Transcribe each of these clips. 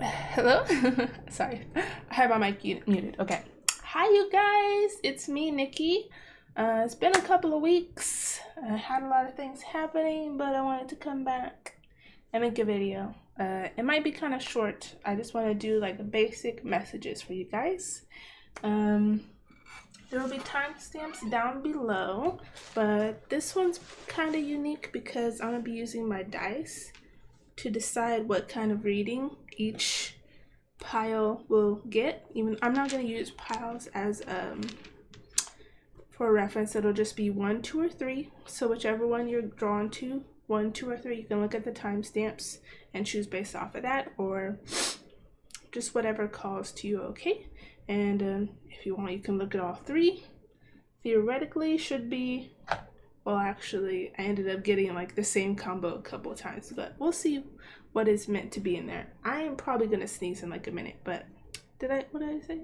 Hello? Sorry, I had my mic muted. Okay. Hi, you guys. It's me, Nikki. It's been a couple of weeks. I had a lot of things happening, but I wanted to come back and make a video. It might be kind of short. I just want to do like basic messages for you guys. There will be timestamps down below, but this one's kind of unique because I'm going to be using my dice to decide what kind of reading each pile will get. Even I'm not going to use piles as for reference. It'll just be 1, 2, or 3. So whichever one you're drawn to, 1, 2, or 3, you can look at the timestamps and choose based off of that, or just whatever calls to you, okay? And if you want, you can look at all 3. Theoretically should be, well, actually I ended up getting like the same combo a couple of times, but we'll see what is meant to be in there. I am probably gonna sneeze in like a minute, but what did I say?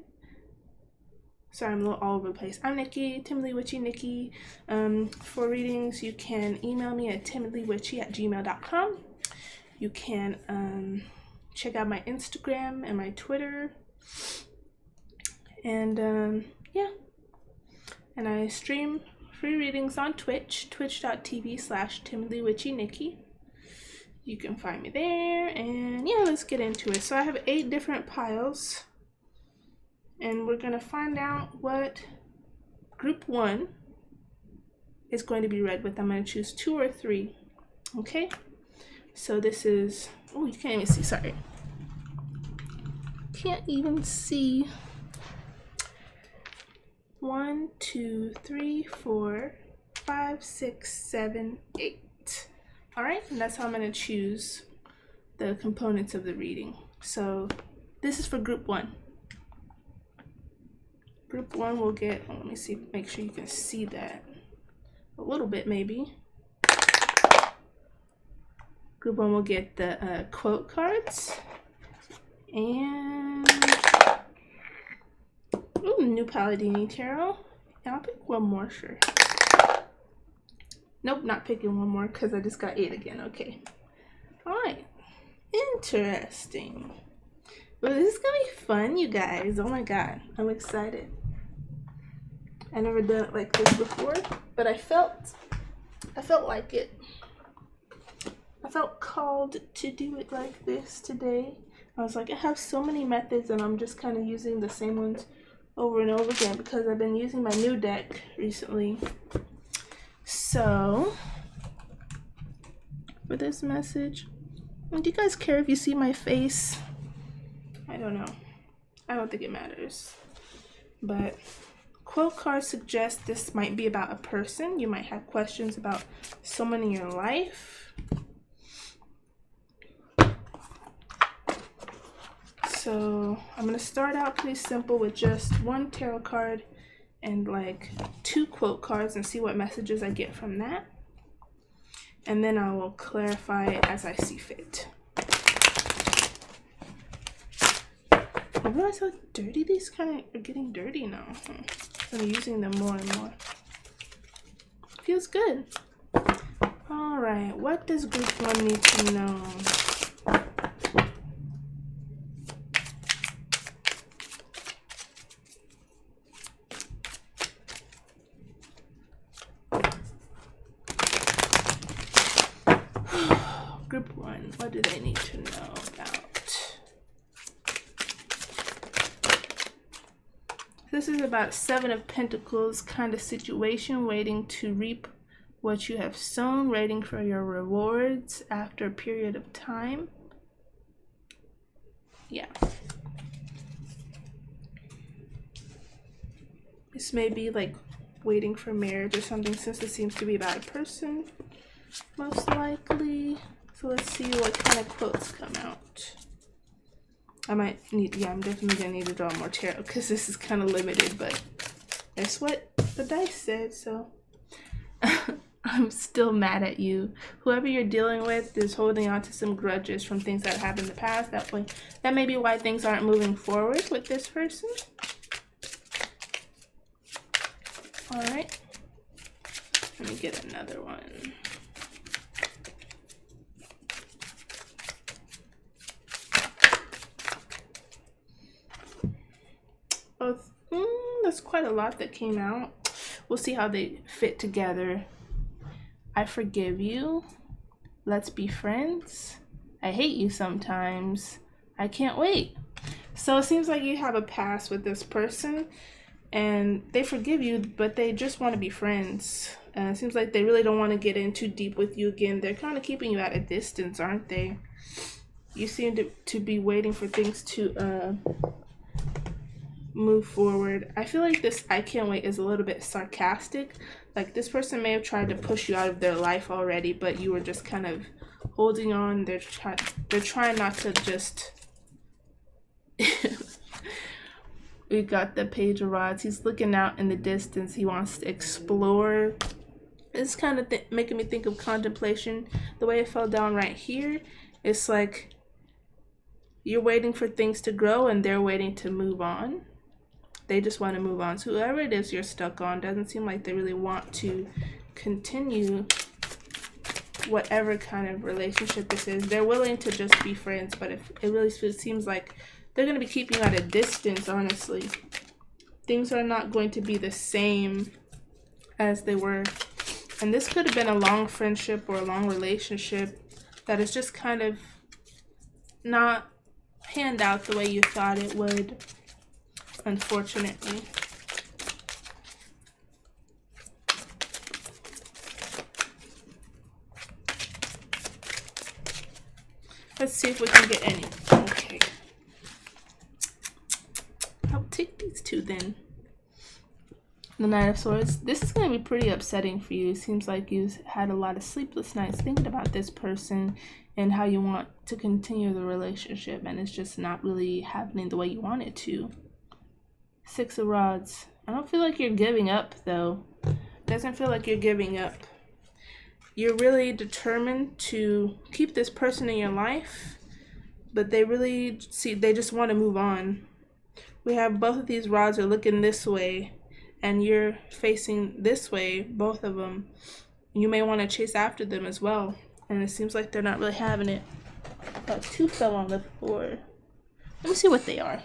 Sorry, I'm a little all over the place. I'm Nikki, Timidly Witchy Nikki. For readings, you can email me at timidlywitchy@gmail.com. You can check out my Instagram and my Twitter. And yeah. And I stream free readings on Twitch, twitch.tv/timidlywitchynikki. You can find me there, and yeah, let's get into it. So I have 8 different piles, and we're gonna find out what group 1 is going to be read with. I'm gonna choose 2 or 3, okay? So this is, oh, you can't even see, sorry. Can't even see. 1, 2, 3, 4, 5, 6, 7, 8. All right, and that's how I'm going to choose the components of the reading. So this is for group 1. Group 1 will get, oh, let me see, make sure you can see that a little bit maybe. Group 1 will get the quote cards, and ooh, new Palladini Tarot. And I'll pick one more, sure. Nope, not picking one more because I just got 8 again. Okay. Alright. Interesting. Well, this is gonna be fun, you guys. Oh my god. I'm excited. I never done it like this before, but I felt like it. I felt called to do it like this today. I was like, I have so many methods and I'm just kind of using the same ones over and over again because I've been using my new deck recently. So for this message, do you guys care if you see my face? I don't know. I don't think it matters. But quote cards suggest this might be about a person. You might have questions about someone in your life. So I'm going to start out pretty simple with just 1 tarot card and like 2 quote cards and see what messages I get from that. And then I will clarify as I see fit. I realize how dirty these kind of are getting dirty now. I'm using them more and more. Feels good. Alright, what does group 1 need to know? Group 1, what do they need to know about? This is about 7 of Pentacles kind of situation, waiting to reap what you have sown, waiting for your rewards after a period of time. Yeah. This may be like waiting for marriage or something, since it seems to be about a person, most likely. So let's see what kind of quotes come out. I might need, yeah, I'm definitely gonna need to draw more tarot because this is kind of limited, but that's what the dice said, so. I'm still mad at you. Whoever you're dealing with is holding on to some grudges from things that happened in the past. That may be why things aren't moving forward with this person. All right, let me get another one. that's quite a lot that came out. We'll see how they fit together. I forgive you. Let's be friends. I hate you sometimes. I can't wait. So it seems like you have a past with this person and they forgive you, but they just want to be friends. It seems like they really don't want to get in too deep with you again. They're kind of keeping you at a distance, aren't they? You seem to be waiting for things to move forward. I feel like this "I can't wait" is a little bit sarcastic. Like this person may have tried to push you out of their life already, but you were just kind of holding on. They're trying not to just we got the Page of Rods. He's looking out in the distance. He wants to explore. It's kind of making me think of contemplation. The way it fell down right here, it's like you're waiting for things to grow and they're waiting to move on. They just want to move on. So whoever it is you're stuck on doesn't seem like they really want to continue whatever kind of relationship this is. They're willing to just be friends, but if it really seems like they're going to be keeping you at a distance, honestly. Things are not going to be the same as they were. And this could have been a long friendship or a long relationship that is just kind of not panned out the way you thought it would, unfortunately. Let's see if we can get any. Okay. I'll take these two then. The Knight of Swords. This is going to be pretty upsetting for you. It seems like you've had a lot of sleepless nights thinking about this person and how you want to continue the relationship, and it's just not really happening the way you want it to. Six of Rods. I don't feel like you're giving up, though. It doesn't feel like you're giving up. You're really determined to keep this person in your life, but they just want to move on. We have both of these rods are looking this way, and you're facing this way, both of them. You may want to chase after them as well, and it seems like they're not really having it. Two fell on the floor. Let me see what they are.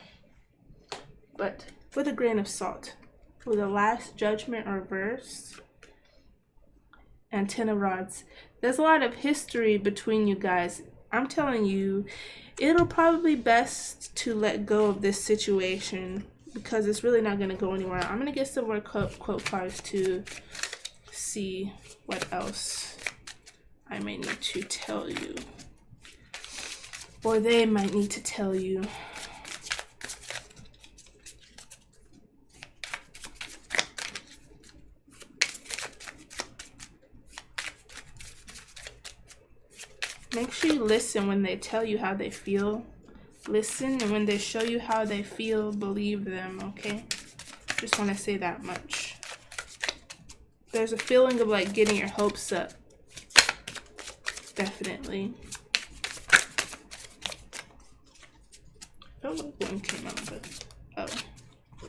But with a grain of salt. With the Last Judgment reversed. And 10 of Rods. There's a lot of history between you guys. I'm telling you, it'll probably be best to let go of this situation because it's really not going to go anywhere. I'm going to get some more quote cards to see what else I may need to tell you. Or they might need to tell you. Make sure you listen when they tell you how they feel. Listen, and when they show you how they feel, believe them, okay? Just want to say that much. There's a feeling of like getting your hopes up. Definitely. Oh, one came out, but oh.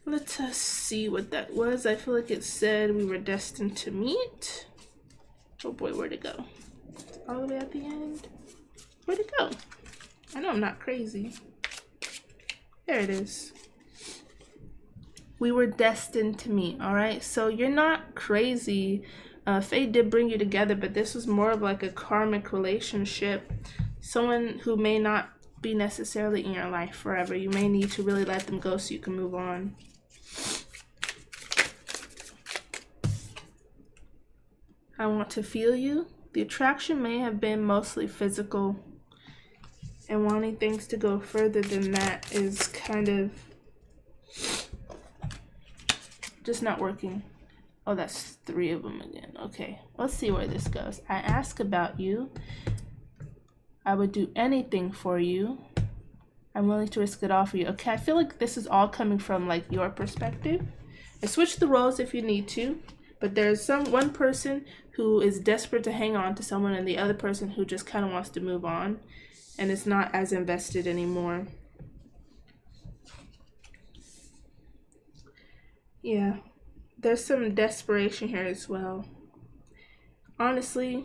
Let us see what that was. I feel like it said we were destined to meet. Oh boy, where'd it go? All the way at the end? Where'd it go? I know I'm not crazy. There it is. We were destined to meet, alright? So you're not crazy. Fate did bring you together, but this was more of like a karmic relationship. Someone who may not be necessarily in your life forever. You may need to really let them go so you can move on. I want to feel you. The attraction may have been mostly physical, and wanting things to go further than that is kind of just not working. Oh, that's 3 of them again. Okay, let's see where this goes. I ask about you. I would do anything for you. I'm willing to risk it all for you. Okay, I feel like this is all coming from like your perspective. And switch the roles if you need to. But there's one person who is desperate to hang on to someone and the other person who just kind of wants to move on and is not as invested anymore. Yeah, there's some desperation here as well. Honestly,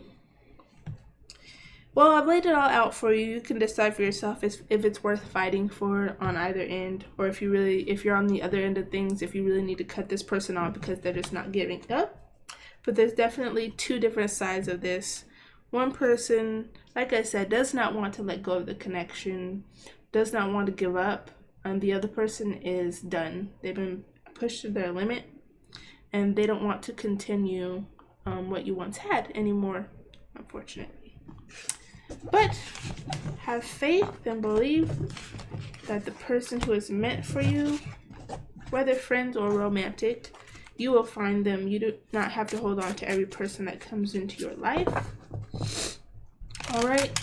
Well, I've laid it all out for you. You can decide for yourself if it's worth fighting for on either end, or if you're on the other end of things, if you really need to cut this person off because they're just not giving up. But there's definitely two different sides of this. One person, like I said, does not want to let go of the connection, does not want to give up, and the other person is done. They've been pushed to their limit, and they don't want to continue what you once had anymore, unfortunately. But have faith and believe that the person who is meant for you, whether friends or romantic, you will find them. You do not have to hold on to every person that comes into your life. All right.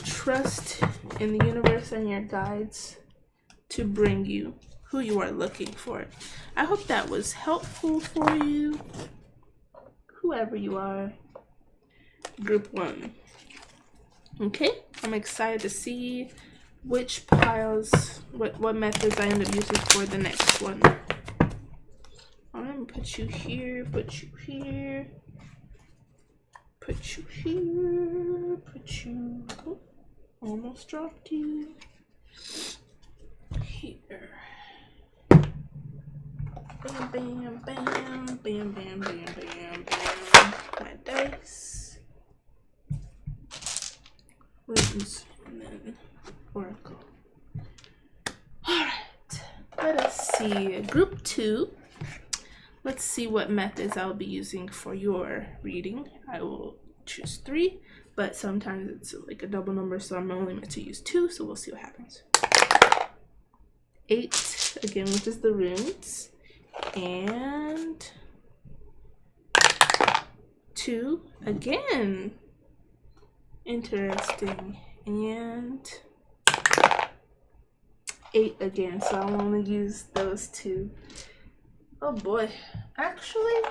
Trust in the universe and your guides to bring you who you are looking for. I hope that was helpful for you, whoever you are. Group 1. Okay, I'm excited to see which piles, what methods I end up using for the next one. I'm gonna put you here, put you here, put you here, put you, oh, almost dropped you, here. Bam, bam, bam, bam, bam, bam, bam, bam. My dice. Runes, and then Oracle. Alright, let us see. Group 2. Let's see what methods I'll be using for your reading. I will choose 3, but sometimes it's like a double number, so I'm only meant to use 2, so we'll see what happens. 8, again, which is the runes, and 2, again. Interesting. And 8 again, so I'll only use those 2. Oh boy. Actually,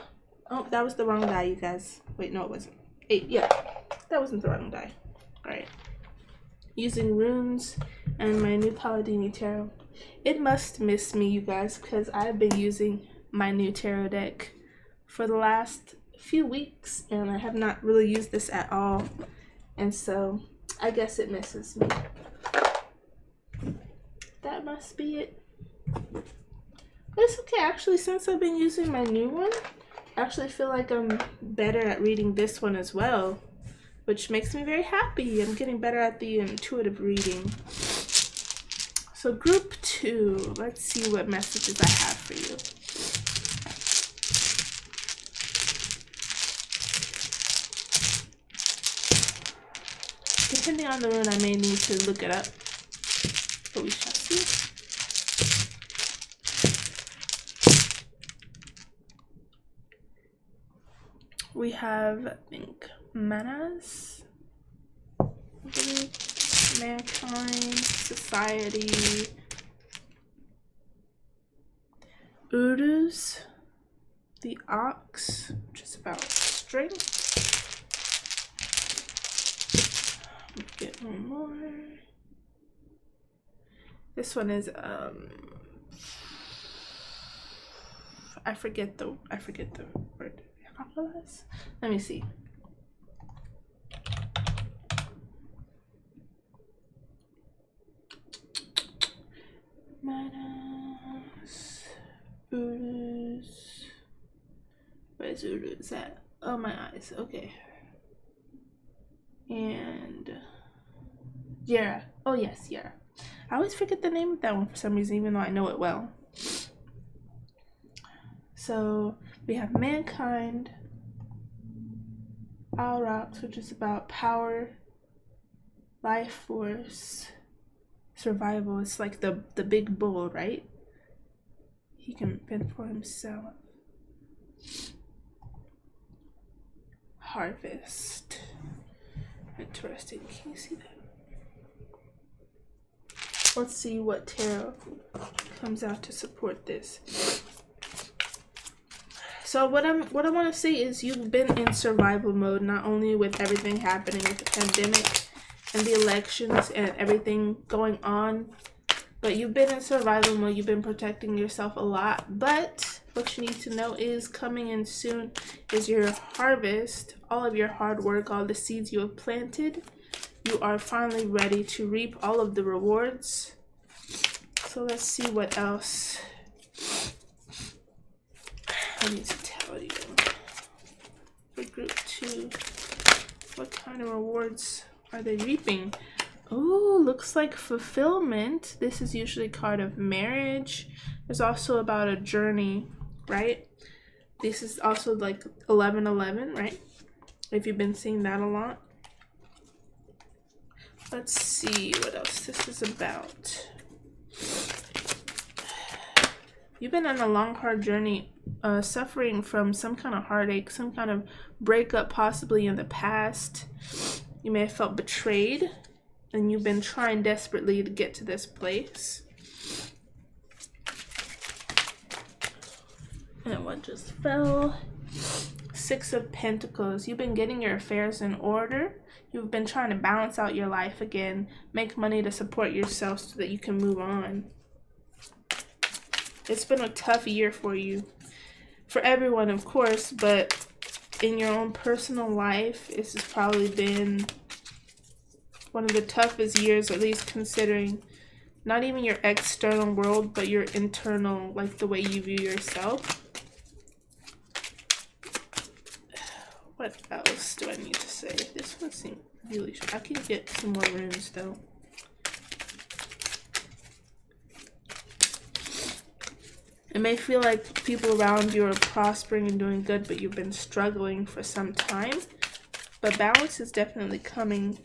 oh, that was the wrong die, you guys. Wait, no, it wasn't. 8, yeah. That wasn't the wrong die. Alright. Using runes and my new Palladini Tarot. It must miss me, you guys, because I've been using my new tarot deck for the last few weeks, and I have not really used this at all. And so, I guess it misses me. That must be it. But it's okay, actually, since I've been using my new one, I actually feel like I'm better at reading this one as well, which makes me very happy. I'm getting better at the intuitive reading. So group 2, let's see what messages I have for you. Depending on the rune, I may need to look it up, but we shall see. We have, I think, manas, mankind, society, urus, the ox, which is about strength. Get one more. This one is I forget the word. Let me see. Manas, urus. Where's urus at? Oh, my eyes. Okay. And Yara. Oh yes, Yara. I always forget the name of that one for some reason, even though I know it well. So we have mankind, Aurochs, which is about power, life force, survival. It's like the big bull, right? He can fend for himself. Harvest. Interesting. Can you see that? Let's see what tarot comes out to support this. So what I want to say is you've been in survival mode, not only with everything happening with the pandemic and the elections and everything going on, but you've been in survival mode. You've been protecting yourself a lot, but what you need to know is coming in soon is your harvest, all of your hard work, all the seeds you have planted. you are finally ready to reap all of the rewards. So let's see what else I need to tell you. For group 2, what kind of rewards are they reaping? Oh, looks like fulfillment. This is usually a card of marriage. It's also about a journey, right? This is also like 1111, right? If you've been seeing that a lot. Let's see what else this is about. You've been on a long, hard journey, suffering from some kind of heartache, some kind of breakup, possibly in the past. You may have felt betrayed, and you've been trying desperately to get to this place. And what just fell? 6 of Pentacles. You've been getting your affairs in order. You've been trying to balance out your life again, make money to support yourself so that you can move on. It's been a tough year for you. For everyone, of course, but in your own personal life, this has probably been one of the toughest years, at least considering not even your external world, but your internal, like the way you view yourself. What else do I need to say? This one seems really short. I can get some more runes though. It may feel like people around you are prospering and doing good, but you've been struggling for some time. But balance is definitely coming.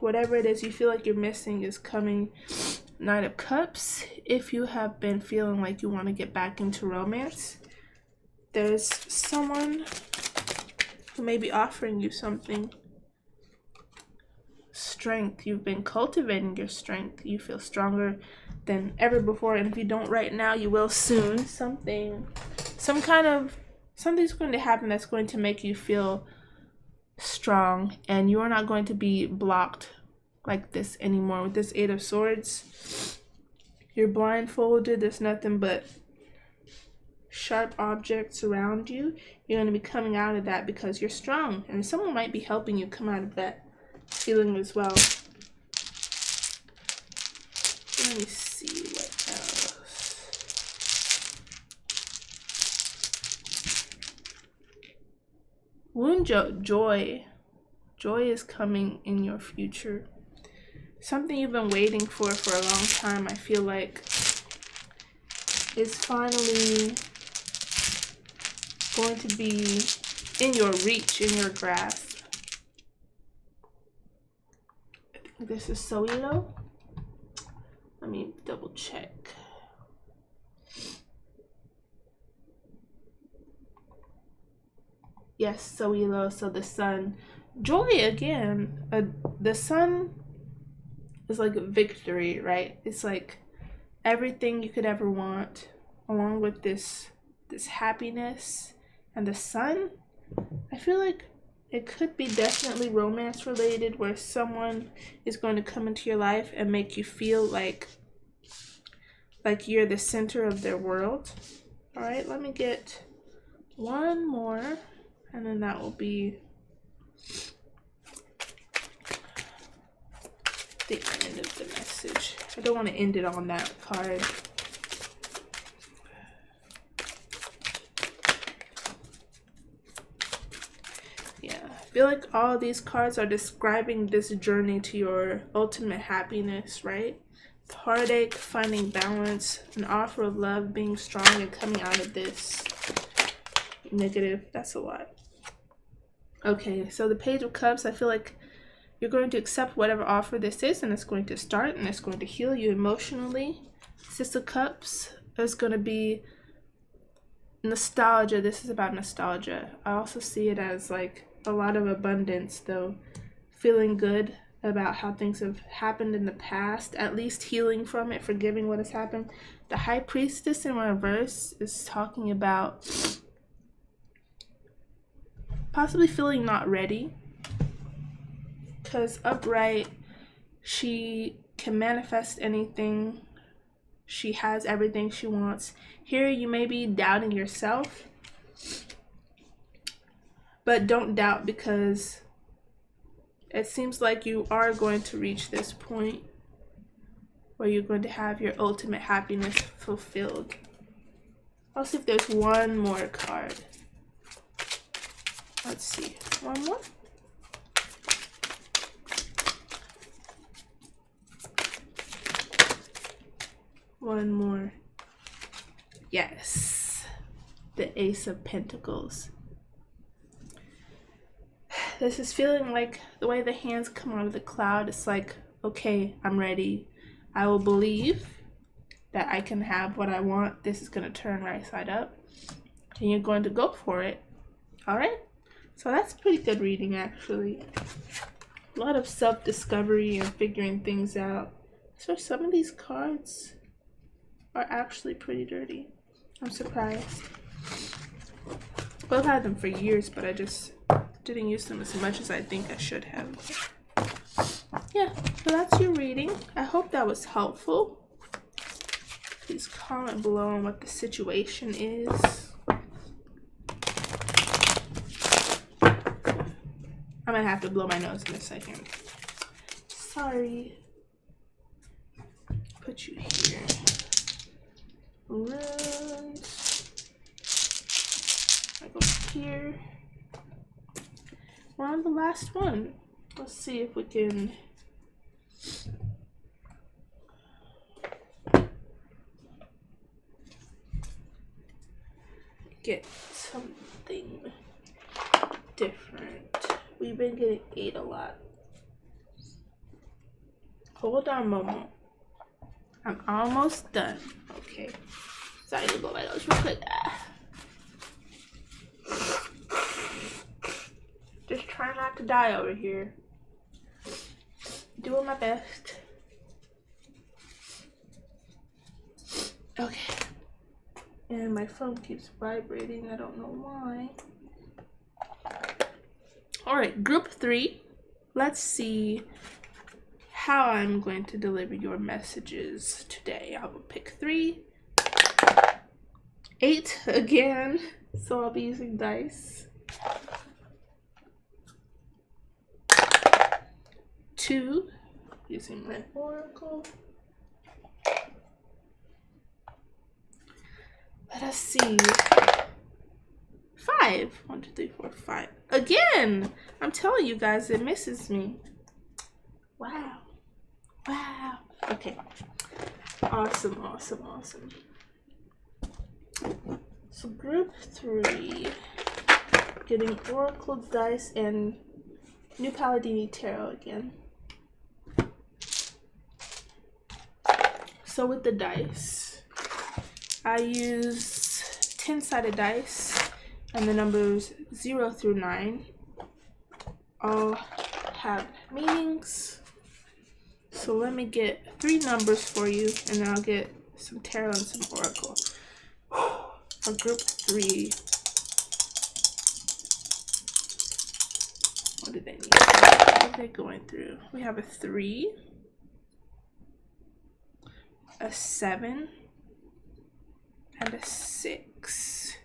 Whatever it is you feel like you're missing is coming. Knight of Cups. If you have been feeling like you want to get back into romance, there's someone who may be offering you something. Strength. You've been cultivating your strength. You feel stronger than ever before, and if you don't right now, you will soon. Something's going to happen that's going to make you feel strong, and you are not going to be blocked like this anymore. With this 8 of Swords, you're blindfolded. There's nothing but sharp objects around you. You're going to be coming out of that because you're strong, and someone might be helping you come out of that feeling as well. Let me see what else. Wound joy. Joy is coming in your future. Something you've been waiting for a long time, I feel like, is finally going to be in your reach, in your grasp. I think this is Soilo. Let me double check. Yes, Soilo, so the sun. Joy again. The sun is like victory, right? It's like everything you could ever want, along with this happiness. And the sun, I feel like it could be definitely romance related, where someone is going to come into your life and make you feel like you're the center of their world. All right, let me get one more, and then that will be the end of the message. I don't want to end it on that card. I feel like all these cards are describing this journey to your ultimate happiness, right? Heartache, finding balance, an offer of love, being strong, and coming out of this negative. That's a lot. Okay, so the Page of Cups, I feel like you're going to accept whatever offer this is, and it's going to start, and it's going to heal you emotionally. Six of Cups is going to be nostalgia. This is about nostalgia. I also see it as like a lot of abundance, though. Feeling good about how things have happened in the past, at least healing from it, forgiving what has happened. The High Priestess in reverse is talking about possibly feeling not ready, because upright, she can manifest anything. She has everything she wants. Here you may be doubting yourself, but don't doubt, because It seems like you are going to reach this point where you're going to have your ultimate happiness fulfilled. I'll see if there's one more card. Let's see. One more? One more. Yes. The Ace of Pentacles. This is feeling like the way the hands come out of the cloud. It's like, okay, I'm ready. I will believe that I can have what I want. This is going to turn right side up. And you're going to go for it. All right? So that's pretty good reading, actually. A lot of self-discovery and figuring things out. So some of these cards are actually pretty dirty. I'm surprised. Well, I've had them for years, but I just didn't use them as much as I think I should have. Yeah, so that's your reading. I hope that was helpful. Please comment below on what the situation is. I might have to blow my nose in a second. Sorry. Put you here. Runes. I go here. We're on the last one. Let's see if we can get something different. We've been getting 8 a lot. Hold on, Momo. I'm almost done. Okay. Sorry to blow my nose real quick. Just try not to die over here. Doing my best. Okay. And my phone keeps vibrating. I don't know why. Alright, group 3. Let's see how I'm going to deliver your messages today. I will pick 3. 8 again. So I'll be using dice. 2. Using my oracle. Let us see. 5. 1, 2, 3, 4, 5. Again! I'm telling you guys, it misses me. Wow. Wow. Okay. Awesome, awesome, awesome. So group 3. Getting oracle dice and new Palladini Tarot again. So with the dice, I use 10-sided dice, and the numbers 0 through 9 all have meanings. So let me get 3 numbers for you, and then I'll get some tarot and some oracle. For group 3, what do they need? What are they going through? We have a 3, a 7, and a 6.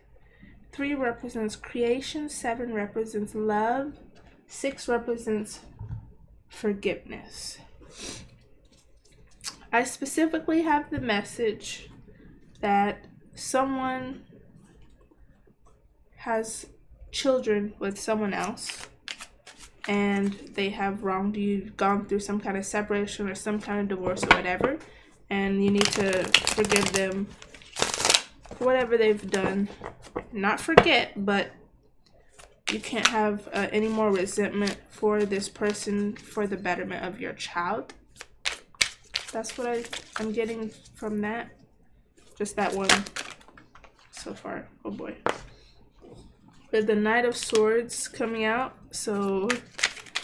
3 represents creation, 7 represents love, 6 represents forgiveness. I specifically have the message that someone has children with someone else and they have wronged you, gone through some kind of separation or some kind of divorce or whatever, and you need to forgive them for whatever they've done. Not forget, but you can't have any more resentment for this person for the betterment of your child. That's what I'm getting from that. Just that one so far. Oh boy. With the Knight of Swords coming out, so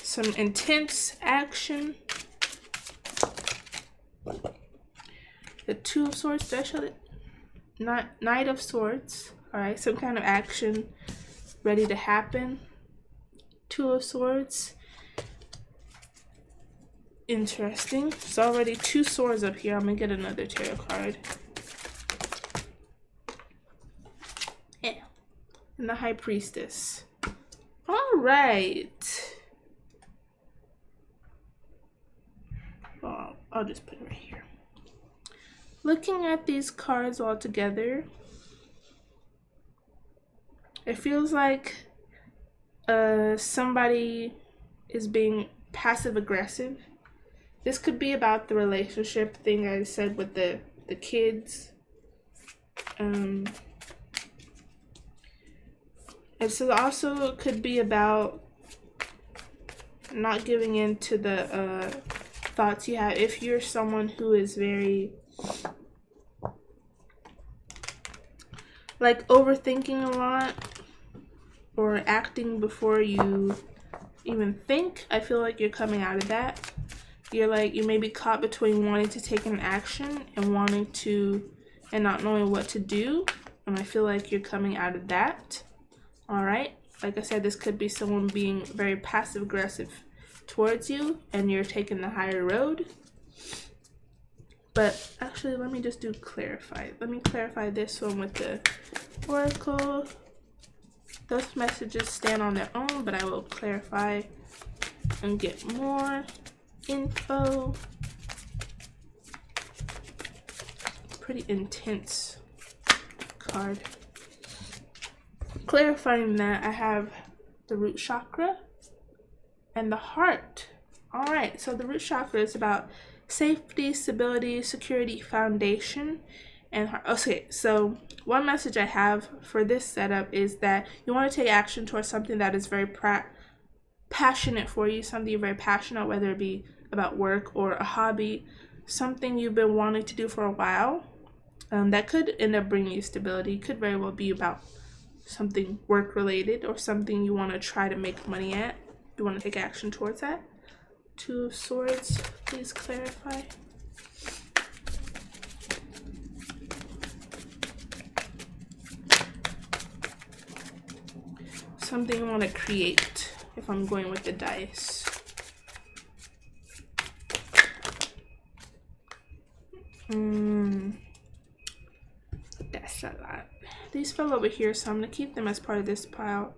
some intense action. The 2 of Swords, did I show it? Knight of Swords. Alright, some kind of action ready to happen. 2 of Swords. Interesting. It's already 2 swords up here. I'm gonna get another tarot card. Yeah. And the High Priestess. Alright. I'll just put it right here. Looking at these cards all together, it feels like somebody is being passive aggressive. This could be about the relationship thing I said with the kids. It also could be about not giving in to the thoughts you have. If you're someone who is very like overthinking a lot or acting before you even think, I feel like you're coming out of that. You're like, you may be caught between wanting to take an action and not knowing what to do. And I feel like you're coming out of that. All right. Like I said, this could be someone being very passive aggressive towards you and you're taking the higher road. But actually, let me just clarify. Let me clarify this one with the oracle. Those messages stand on their own, but I will clarify and get more info. Pretty intense card. Clarifying that, I have the root chakra and the heart. All right, so the root chakra is about safety, stability, security, foundation, and heart. Okay, so one message I have for this setup is that you want to take action towards something that is very passionate for you, something you're very passionate, whether it be about work or a hobby, something you've been wanting to do for a while. That could end up bringing you stability. It could very well be about something work related or something you want to try to make money at. You want to take action towards that. Two of Swords, please clarify. Something you want to create, if I'm going with the dice. That's a lot. These fell over here, so I'm going to keep them as part of this pile.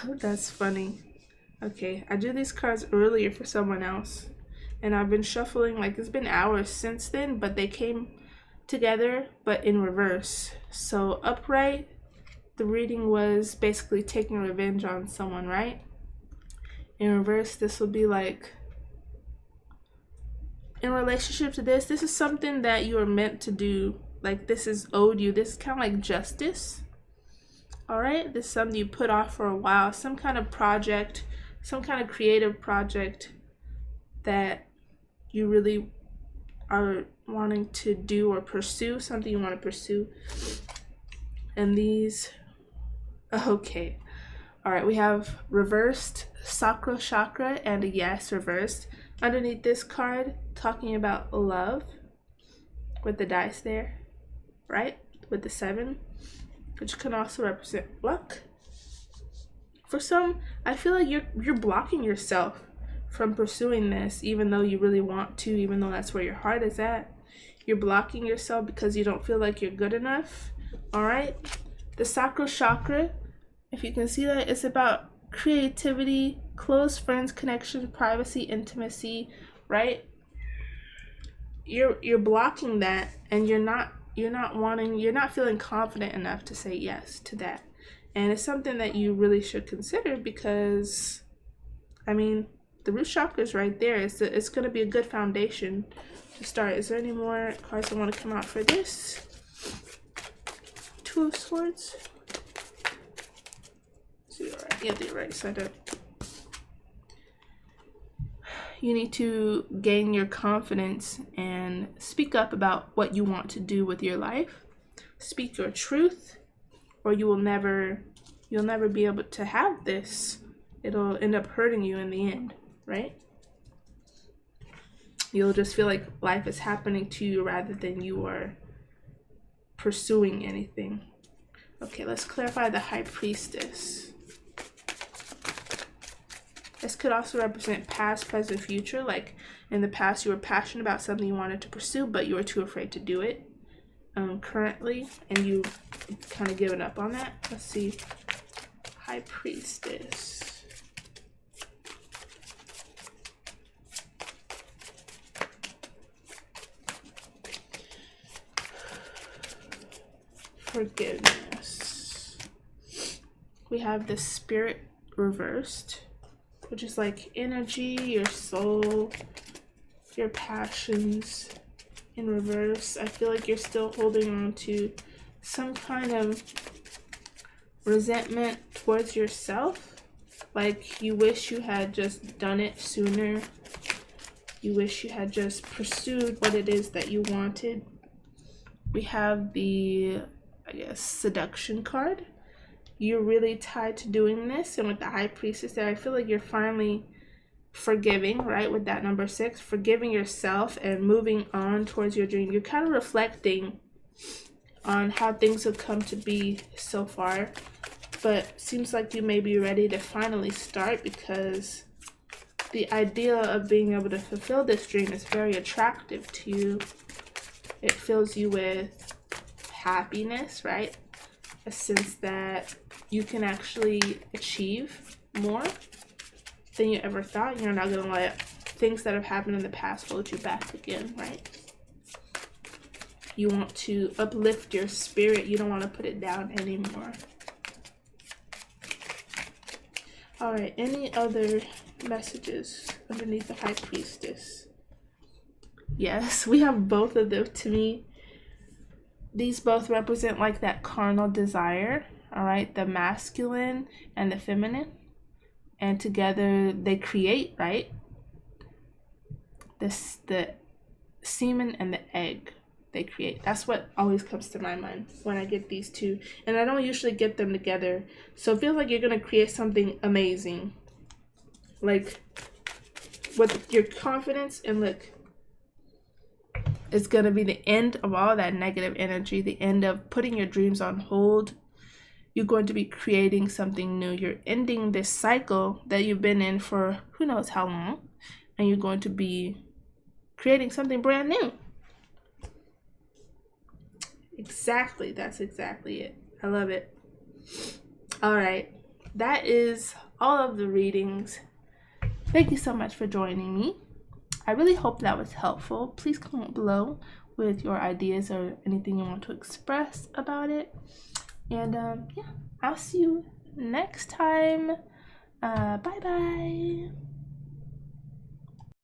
That's funny. Okay, I drew these cards earlier for someone else. And I've been shuffling, like it's been hours since then, but they came together, but in reverse. So upright, the reading was basically taking revenge on someone, right? In reverse, this will be like, in relationship to this is something that you are meant to do. Like this is owed you. This is kind of like justice. All right, this is something you put off for a while. Some kind of project, some kind of creative project that you really are wanting to do or pursue, something you want to pursue. And these, okay. All right, we have reversed sacral chakra and a yes reversed. Underneath this card, talking about love with the dice there, right? With the 7, which can also represent luck. For some, I feel like you're blocking yourself from pursuing this, even though you really want to, even though that's where your heart is at. You're blocking yourself because you don't feel like you're good enough. All right. The sacral chakra, if you can see that, it's about creativity, close friends, connection, privacy, intimacy, right? You're blocking that, and you're not feeling confident enough to say yes to that. And it's something that you really should consider because, I mean, the root chakra is right there. It's going to be a good foundation to start. Is there any more cards that want to come out for this? Two of Swords. So you're right. Yeah, you're right side up. You need to gain your confidence and speak up about what you want to do with your life. Speak your truth, or you'll never be able to have this. It'll end up hurting you in the end, right? You'll just feel like life is happening to you rather than you are pursuing anything. Okay, let's clarify the High Priestess. This could also represent past, present, future. Like in the past, you were passionate about something you wanted to pursue, but you were too afraid to do it currently, and you kind of given up on that. Let's see. High Priestess. forgiveness. We have the Spirit reversed, which is like energy, your soul, your passions in reverse. I feel like you're still holding on to some kind of resentment towards yourself. Like you wish you had just done it sooner. You wish you had just pursued what it is that you wanted. We have the, I guess, seduction card. You're really tied to doing this. And with the High Priestess there, I feel like you're finally forgiving, right? With that number 6, forgiving yourself and moving on towards your dream. You're kind of reflecting on how things have come to be so far. But seems like you may be ready to finally start, because the idea of being able to fulfill this dream is very attractive to you. It fills you with happiness, right? A sense that you can actually achieve more than you ever thought. You're not going to let things that have happened in the past hold you back again, right? You want to uplift your spirit. You don't want to put it down anymore. All right, any other messages underneath the High Priestess? Yes, we have both of them. To me, these both represent like that carnal desire, all right? The masculine and the feminine. And together they create, right? The semen and the egg, they create. That's what always comes to my mind when I get these two. And I don't usually get them together. So it feels like you're going to create something amazing. Like, with your confidence, and look, it's going to be the end of all that negative energy, the end of putting your dreams on hold. You're going to be creating something new. You're ending this cycle that you've been in for who knows how long. And you're going to be creating something brand new. Exactly. That's exactly it. I love it. All right. That is all of the readings. Thank you so much for joining me. I really hope that was helpful. Please comment below with your ideas or anything you want to express about it. And yeah, I'll see you next time. Bye-bye.